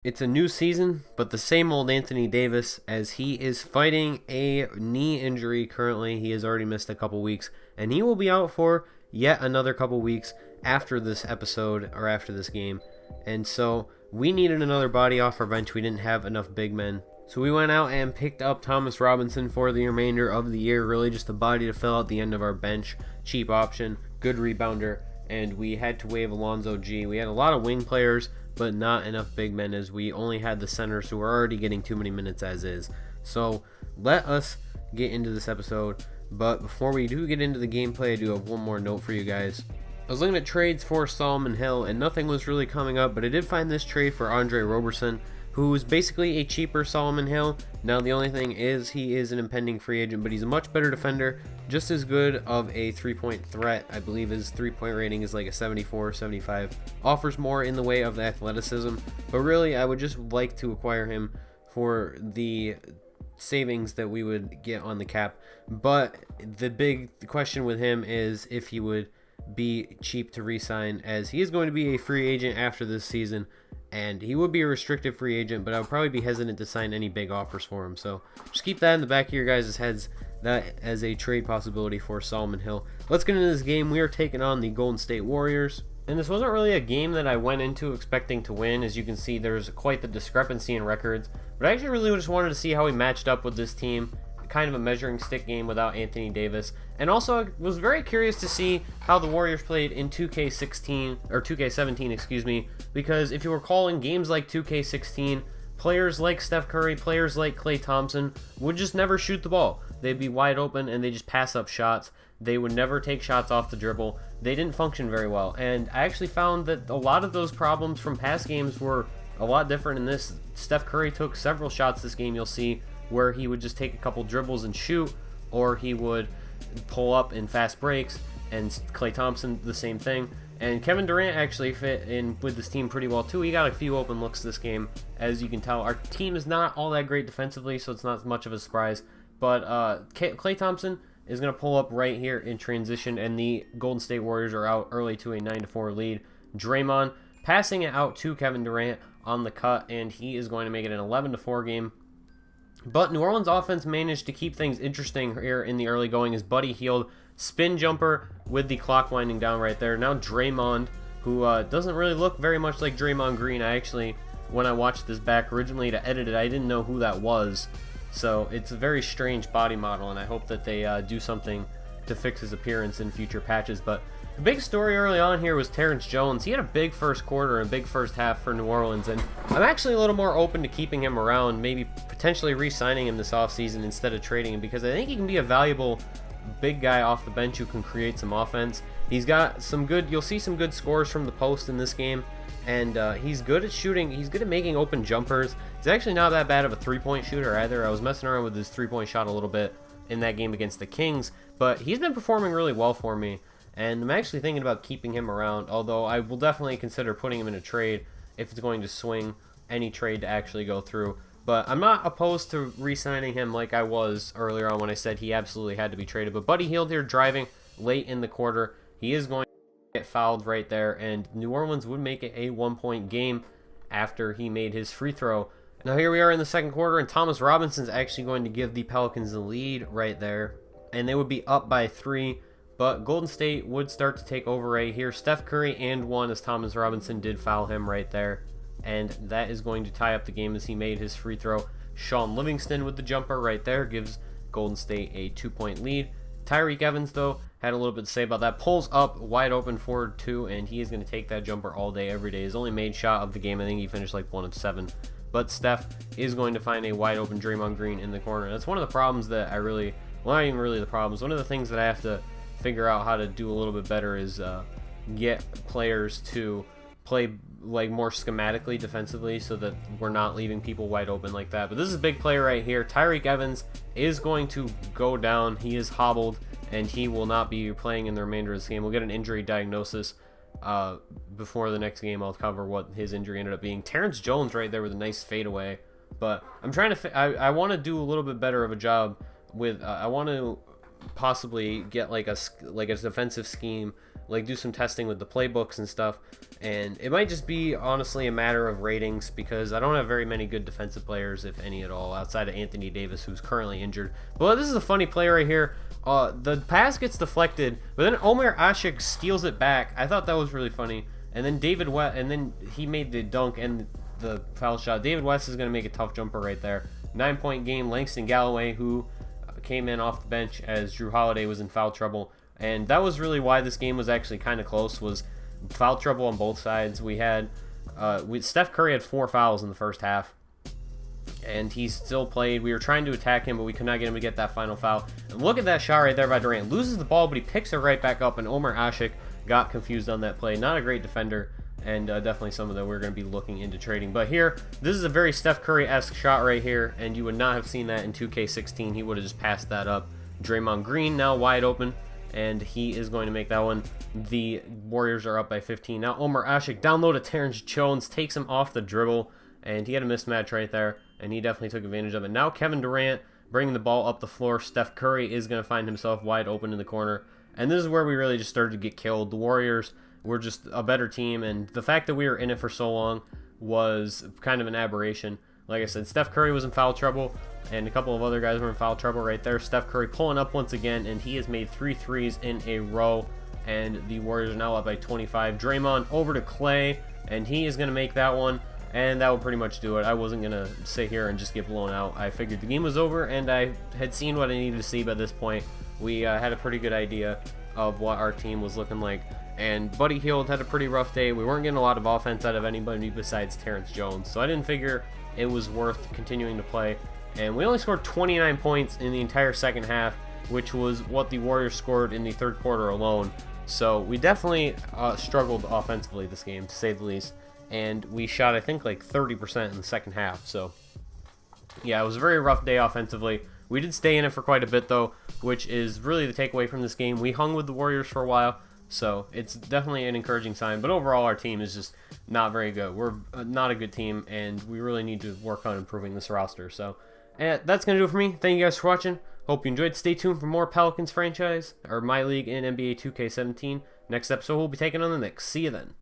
It's a new season, but the same old Anthony Davis, as he is fighting a knee injury currently. He has already missed a couple weeks, and he will be out for yet another couple weeks after this episode or after this game. And so we needed another body off our bench. We didn't have enough big men. So we went out and picked up Thomas Robinson for the remainder of the year. Really just a body to fill out the end of our bench. Cheap option, good rebounder, and we had to waive Alonzo G. We had a lot of wing players, but not enough big men, as we only had the centers who were already getting too many minutes as is. So let us get into this episode. But before we do get into the gameplay, I do have one more note for you guys. I was looking at trades for Solomon Hill, and nothing was really coming up, but I did find this trade for Andre Roberson, who is basically a cheaper Solomon Hill. Now the only thing is he is an impending free agent, but he's a much better defender, just as good of a three-point threat. I believe his three-point rating is like a 74, 75. Offers more in the way of the athleticism, but really I would just like to acquire him for the savings that we would get on the cap. But the big question with him is if he would be cheap to re-sign, as he is going to be a free agent after this season, and he would be a restricted free agent, but I would probably be hesitant to sign any big offers for him. So just keep that in the back of your guys' heads, that as a trade possibility for Solomon Hill. Let's get into this game. We are taking on the Golden State Warriors, and this wasn't really a game that I went into expecting to win. As you can see, there's quite the discrepancy in records, but I actually really just wanted to see how we matched up with this team. Kind of a measuring stick game without Anthony Davis, and also I was very curious to see how the Warriors played in 2K16 or 2K17, excuse me, because if you recall, in games like 2K16, players like Steph Curry, players like Klay Thompson would just never shoot the ball. They'd be wide open and they just pass up shots. They would never take shots off the dribble. They didn't function very well, and I actually found that a lot of those problems from past games were a lot different in this. Steph Curry took several shots this game, you'll see, where he would just take a couple dribbles and shoot, or he would pull up in fast breaks, and Klay Thompson the same thing. And Kevin Durant actually fit in with this team pretty well too. He got a few open looks this game. As you can tell, our team is not all that great defensively, so it's not much of a surprise. But Klay Thompson is going to pull up right here in transition, and the Golden State Warriors are out early to a 9-4 lead. Draymond passing it out to Kevin Durant on the cut, and he is going to make it an 11-4 game. But New Orleans offense managed to keep things interesting here in the early going, as Buddy Hield spin jumper with the clock winding down right there. Now Draymond, who doesn't really look very much like Draymond Green. I actually, when I watched this back originally to edit it, I didn't know who that was. So it's a very strange body model, and I hope that they do something to fix his appearance in future patches. But the big story early on here was Terrence Jones. He had a big first quarter and a big first half for New Orleans, and I'm actually a little more open to keeping him around, maybe potentially re-signing him this offseason instead of trading him, because I think he can be a valuable big guy off the bench who can create some offense. He's got some good, you'll see some good scores from the post in this game, and he's good at shooting. He's good at making open jumpers. He's actually not that bad of a three-point shooter either. I was messing around with his three-point shot a little bit in that game against the Kings, but he's been performing really well for me, and I'm actually thinking about keeping him around, although I will definitely consider putting him in a trade if it's going to swing any trade to actually go through. But I'm not opposed to re-signing him like I was earlier on when I said he absolutely had to be traded. But Buddy Hield here driving late in the quarter. He is going to get fouled right there, and New Orleans would make it a 1-point game after he made his free throw. Now here we are in the second quarter, and Thomas Robinson's actually going to give the Pelicans the lead right there, and they would be up by 3. But Golden State would start to take over right here. Steph Curry and one, as Thomas Robinson did foul him right there. And that is going to tie up the game as he made his free throw. Sean Livingston with the jumper right there gives Golden State a 2-point lead. Tyreke Evans, though, had a little bit to say about that. Pulls up wide open for 2, and he is going to take that jumper all day, every day. His only made shot of the game, I think he finished like 1 of 7. But Steph is going to find a wide open Draymond Green in the corner. That's one of the problems that I really, well, not even really the problems. One of the things that I have to figure out how to do a little bit better is get players to play like more schematically defensively, so that we're not leaving people wide open like that. But this is a big play right here. Tyreke Evans is going to go down. He is hobbled, and he will not be playing in the remainder of this game. We'll get an injury diagnosis before the next game. I'll cover what his injury ended up being. Terrence Jones right there with a nice fadeaway. But I'm trying to I want to do a little bit better of a job with I want to possibly get like a defensive scheme like do some testing with the playbooks and stuff. And it might just be honestly a matter of ratings, because I don't have very many good defensive players, if any at all, outside of Anthony Davis, who's currently injured. But this is a funny play right here. The pass gets deflected, but then Omer Asik steals it back. I thought that was really funny. And then and then he made the dunk and the foul shot. David West is going to make a tough jumper right there. 9-point game. Langston Galloway, who came in off the bench as Drew Holiday was in foul trouble. And that was really why this game was actually kind of close, was foul trouble on both sides. We had Steph Curry had 4 fouls in the first half, and he still played. We were trying to attack him, but we could not get him to get that final foul. And look at that shot right there by Durant. Loses the ball, but he picks it right back up, and Omer Asik got confused on that play. Not a great defender, and definitely someone that we're going to be looking into trading. But here, this is a very Steph Curry-esque shot right here, and you would not have seen that in 2K16. He would have just passed that up. Draymond Green now wide open, and he is going to make that one. The Warriors are up by 15. Now Omer Asik down low to Terrence Jones, takes him off the dribble, and he had a mismatch right there, and he definitely took advantage of it. Now Kevin Durant bringing the ball up the floor. Steph Curry is going to find himself wide open in the corner, and this is where we really just started to get killed. The Warriors were just a better team, and the fact that we were in it for so long was kind of an aberration. Like I said, Steph Curry was in foul trouble, and a couple of other guys were in foul trouble right there. Steph Curry pulling up once again, and he has made 3 threes in a row, and the Warriors are now up by 25. Draymond over to Clay, and he is going to make that one, and that will pretty much do it. I wasn't going to sit here and just get blown out. I figured the game was over, and I had seen what I needed to see by this point. We had a pretty good idea of what our team was looking like, and Buddy Hield had a pretty rough day. We weren't getting a lot of offense out of anybody besides Terrence Jones, so I didn't figure it was worth continuing to play. And we only scored 29 points in the entire second half, which was what the Warriors scored in the third quarter alone. So we definitely struggled offensively this game, to say the least. And we shot, I think, like 30% in the second half. So yeah, it was a very rough day offensively. We did stay in it for quite a bit, though, which is really the takeaway from this game. We hung with the Warriors for a while, so it's definitely an encouraging sign. But overall, our team is just not very good. We're not a good team, and we really need to work on improving this roster. So that's going to do it for me. Thank you guys for watching. Hope you enjoyed. Stay tuned for more Pelicans franchise, or My League in NBA 2K17. Next episode, we'll be taking on the Knicks. See you then.